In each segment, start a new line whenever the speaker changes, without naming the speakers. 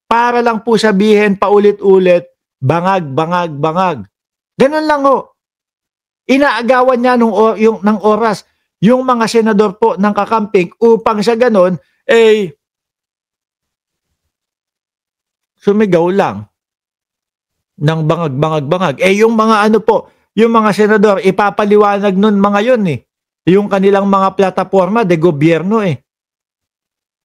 para lang po sabihin paulit-ulit, bangag, bangag, bangag. Ganun lang ho. Inaagawan niya ng oras yung mga senador po ng kakamping upang sa ganun, sumigaw lang ng bangag, bangag, bangag. Yung mga ano po, yung mga senador, ipapaliwanag nun mga yun yung kanilang mga plataforma de gobyerno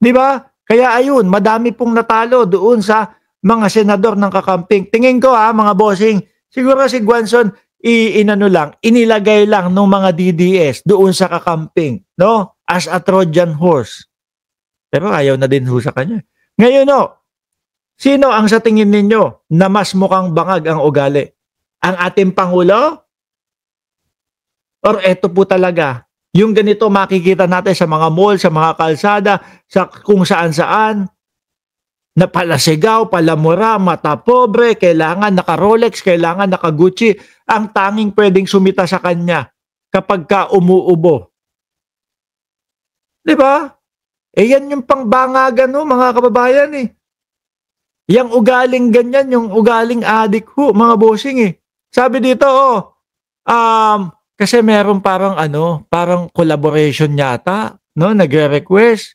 Di ba? Kaya ayun, madami pong natalo doon sa mga senador ng kakamping. Tingin ko mga bossing, siguro si Guanzon, inilagay lang ng mga DDS doon sa kakamping, no? As a Trojan horse. Pero ayaw na din ho sa kanya. Ngayon sino ang sa tingin ninyo na mas mukhang bangag ang ugali? Ang ating Pangulo? Or eto po talaga, yung ganito makikita natin sa mga mall, sa mga kalsada, sa kung saan-saan, na palasigaw, palamura, mata pobre, kailangan naka-Rolex, kailangan naka-Gucci, ang tanging pwedeng sumita sa kanya kapag ka umuubo. Diba? Yan yung pangbangagan mga kababayan Yang ugaling ganyan, yung ugaling adik mga bossing Sabi dito kasi meron parang collaboration yata, no? Nagre-request.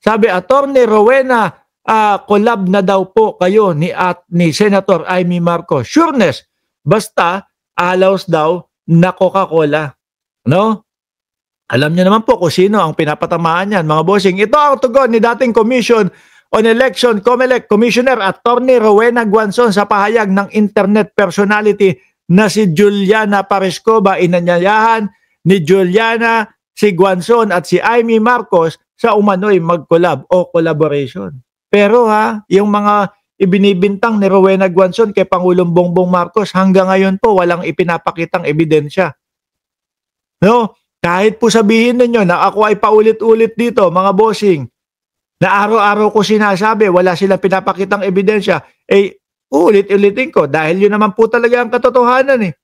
Sabi, Attorney Rowena, collab na daw po kayo ni Senator Amy Marcos. Sureness, basta alaws daw na Coca-Cola. No? Alam niyo naman po kung sino ang pinapatamaan niyan, mga bossing. Ito ang tugon ni dating Commission on Election COMELEC Commissioner Attorney Rowena Guanzon sa pahayag ng internet personality na si Juliana Parescoba. Inanyayahan ni Juliana si Guanzon at si Amy Marcos sa umano'y mag-collab o collaboration. Pero yung mga ibinibintang ni Rowena Guanzon kay Pangulong Bongbong Marcos, hanggang ngayon po walang ipinapakitang ebidensya. No? Kahit po sabihin ninyo na ako ay paulit-ulit dito, mga bossing, na araw-araw ko sinasabi, wala silang pinapakitang ebidensya, ulit-ulitin ko dahil yun naman po talaga ang katotohanan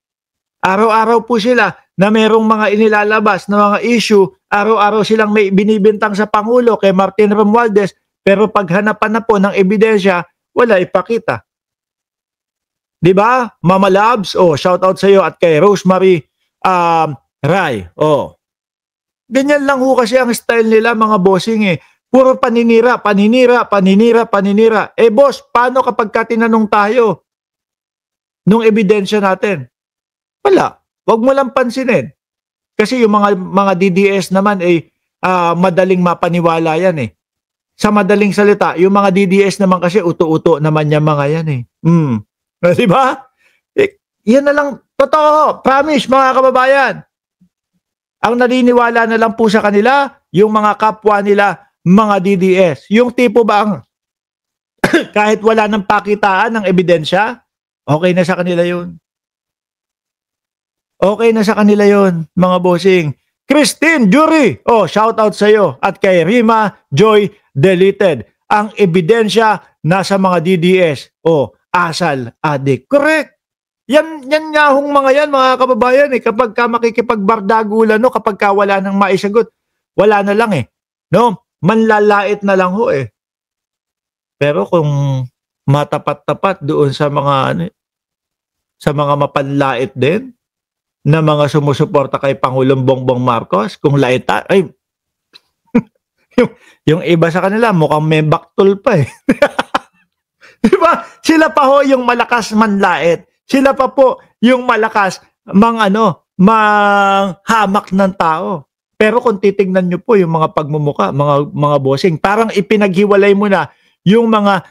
Araw-araw po sila na merong mga inilalabas na mga issue, araw-araw silang may binibintang sa Pangulo kay Martin Romualdez, pero paghanapan na po ng ebidensya, wala ipakita. Diba? Mama Labs, shout out sa iyo at kay Rosemary Rai. Ganyan lang kasi ang style nila, mga bossing Puro paninira, paninira, paninira, paninira. Boss, paano kapag tinanong tayo nung ebidensya natin? Wala. Huwag mo lang pansinin. Kasi yung mga DDS naman madaling mapaniwala yan Sa madaling salita, yung mga DDS naman kasi uto-uto naman yung mga yan Diba? Yan na lang. Totoo. Promise, mga kababayan. Ang naniniwala na lang po sa kanila, yung mga kapwa nila, mga DDS. Yung tipo bang kahit wala ng pakitaan ng ebidensya, okay na sa kanila yun. Okay na sa kanila yun, mga bossing. Christine Jury, shout out sa iyo. At kay Rima Joy Deleted. Ang ebidensya nasa mga DDS. Asal, adik. Correct. Yan nga mga yan, mga kababayan kapag ka makikipagbardagulan, kapag ka wala nang maisagot, wala na lang no? Manlalait na lang Pero kung matapat-tapat doon sa mga mapanlait din na mga sumusuporta kay Pangulong Bongbong Marcos, kung laita, yung iba sa kanila mukhang may baktol pa Diba? Sila pa yung malakas manlait. Sila pa po yung malakas manghamak ng tao. Pero kung titingnan nyo po yung mga pagmumuka, mga bossing, parang ipinaghiwalay mo na yung mga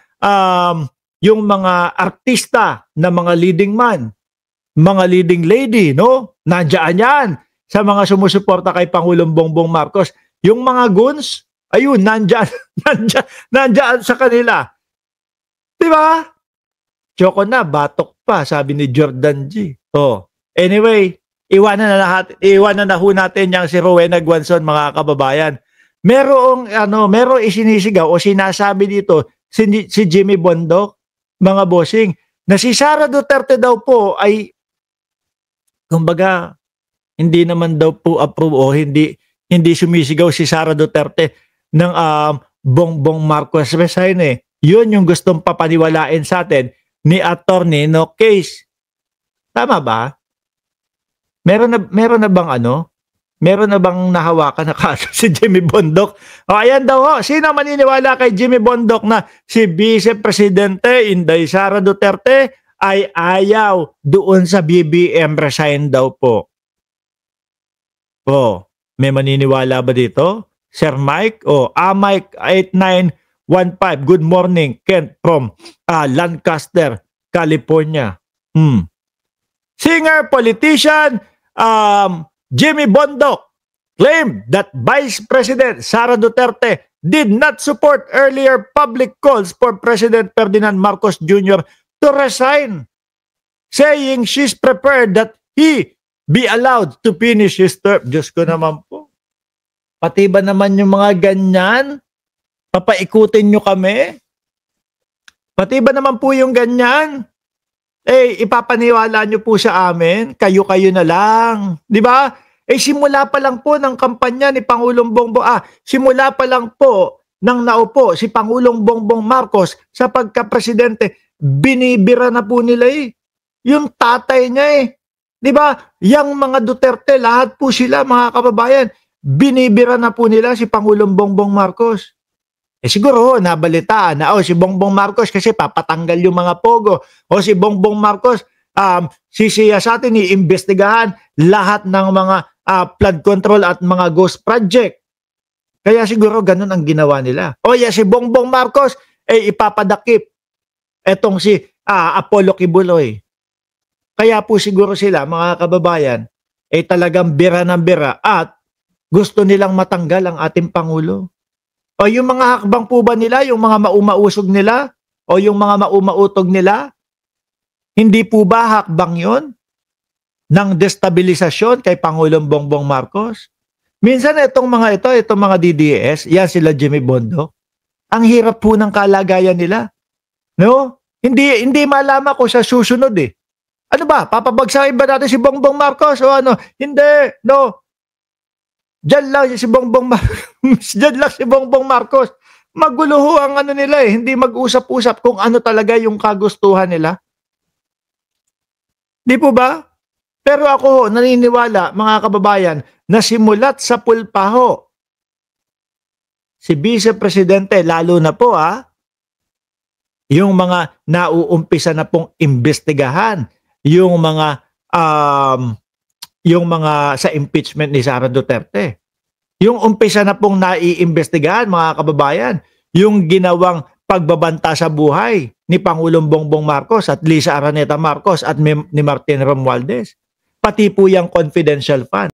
artista na mga leading man, mga leading lady, no? Nandiyan yan sa mga sumusuporta kay Pangulong Bongbong Marcos. Yung mga goons, ayun, nandiyan sa kanila. Diba? Choco na, batok pa, sabi ni Jordan G. Anyway, iwanan na ho natin yang si Rowena Guanzon, mga kababayan. Merong isinisigaw o sinasabi dito si Jimmy Bondoc, mga bossing, na si Sara Duterte daw po ay kumbaga hindi naman daw po approve o hindi sumisigaw si Sara Duterte ng Bongbong Marcos resign Yun yung gustong papaniwalain sa atin ni attorney no case. Tama ba? Meron na bang ano? Meron na bang nahawakan na kaso si Jimmy Bondoc? O ayan daw ho, sino maniniwala kay Jimmy Bondoc na si Vice Presidente Inday Sara Duterte ay ayaw doon sa BBM, resign daw po? O, may maniniwala ba dito? Sir Mike? O, Mike 8915, good morning, Kent from Lancaster, California. Singer, politician, Jimmy Bondoc claimed that Vice President Sara Duterte did not support earlier public calls for President Ferdinand Marcos Jr. to resign, saying she's prepared that he be allowed to finish his term. Diyos ko naman po. Pati ba naman yung mga ganyan? Papaikutin nyo kami? Pati ba naman po yung ganyan? Ipapaniwala nyo po sa amin, kayo-kayo na lang. Di ba? Simula pa lang po ng kampanya ni Pangulong Bongbong, simula pa lang po nang naupo si Pangulong Bongbong Marcos sa pagka-presidente, binibira na po nila yung tatay niya Di ba? Yang mga Duterte, lahat po sila, mga kababayan, binibira na po nila si Pangulong Bongbong Marcos. Siguro nabalitaan na si Bongbong Marcos kasi papatanggal yung mga pogo, o si Bongbong Marcos sisiya sa atin iimbestigahan lahat ng mga flood control at mga ghost project. Kaya siguro ganun ang ginawa nila. Si Bongbong Marcos ipapadakip etong si Apollo Kibuloy. Kaya po siguro sila, mga kababayan, talagang bira ng bira at gusto nilang matanggal ang ating Pangulo. O yung mga hakbang po ba nila, yung mga maumausog nila, o yung mga maumautog nila, hindi po ba hakbang yon ng destabilisasyon kay Pangulong Bongbong Marcos? Minsan itong mga DDS, yan sila Jimmy Bondoc, ang hirap po ng kalagayan nila. No? Hindi malaman ko sa susunod Ano ba? Papabagsakin ba natin si Bongbong Marcos o ano? Hindi. No. Diyan lang si Bongbong Marcos. Magulo ho ang ano nila hindi mag-usap-usap kung ano talaga yung kagustuhan nila. Di po ba? Pero ako naniniwala, mga kababayan, na simulat sa pulpaho, si Vice Presidente, lalo na po yung mga nauumpisa na pong imbestigahan, yung mga sa impeachment ni Sara Duterte. Yung umpisa na pong naiimbestigahan, mga kababayan, yung ginawang pagbabanta sa buhay ni Pangulong Bongbong Marcos at Lisa Araneta Marcos at ni Martin Romualdez. Pati po yung confidential fund.